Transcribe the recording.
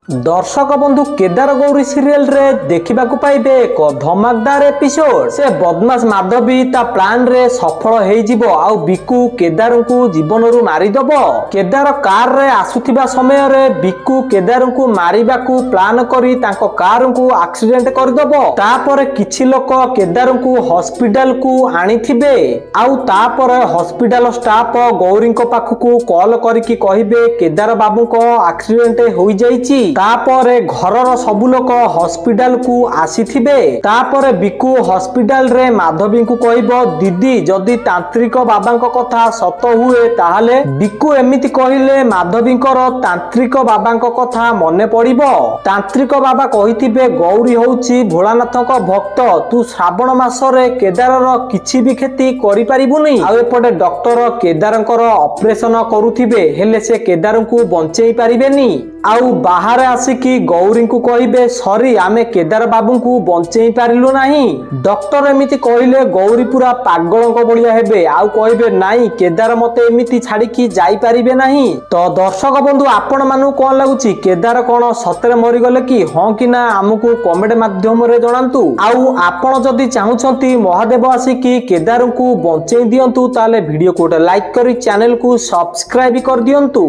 दर्शक बंधु केदार गौरी सीरियल रे देखा पाइबे एक धमाकदार एपिसोड। से बदमाश माधवी ता प्लान रे सफल हो आउ बिकु केदार को जीवन रु मारिदब। केदार कार रे आसुथिबा समय रे बिकु केदार को मारिबा को प्लान करी तांको कार को एक्सीडेंट करदब। तापर किछि लोक केदार को हॉस्पिटल को आनिथिबे आउ तापर हॉस्पिटल स्टाफ गौरी को पाखकू कॉल करिकि कहिबे केदार बाबू को एक्सीडेंट हो जाइछि। तापरे घरर सबु लोक हॉस्पिटल को आसीथिबे। तापरे बिकु हॉस्पिटल रे माधवी को कहबो दीदी जदि तांत्रिक बाबांको कथा सत हुए ताहले बिकु एमिति कहिले माधवींकर तांत्रिक बाबांको कथा मने पड़िबो। तांत्रिक बाबा कहिथिबे गौरी होउची भोलानाथक भक्त, तू श्रावण मासरे केदारर किछि भी खेती करि परिबुनी। आ एपटे डॉक्टर केदारंकर ऑपरेशन करूथिबे हेले से केदार को बंचेई परिबेनी। आउ बाहर आसिकी गौरी को कहिबे सॉरी आमे केदार बाबू को बंचेई पारिलु नाही। डॉक्टर एमिति कहिले गौरी पूरा पागलंक बलिया हेबे आउ कहिबे नाही केदार मते एमिति छाड़ी की जाई परिबे नाही। तो दर्शक बंधु आपण मानु कोन लागुची केदार कोन सतरे मरि गले कि हां कि ना हमकु कमेंट माध्यम रे जणांतु। आउ आपण जदि चाहुचंती महादेव आसिकी केदार को बंचेई दियंतु ताले वीडियो को लाइक करी चैनल को सब्सक्राइब कर दियंतु।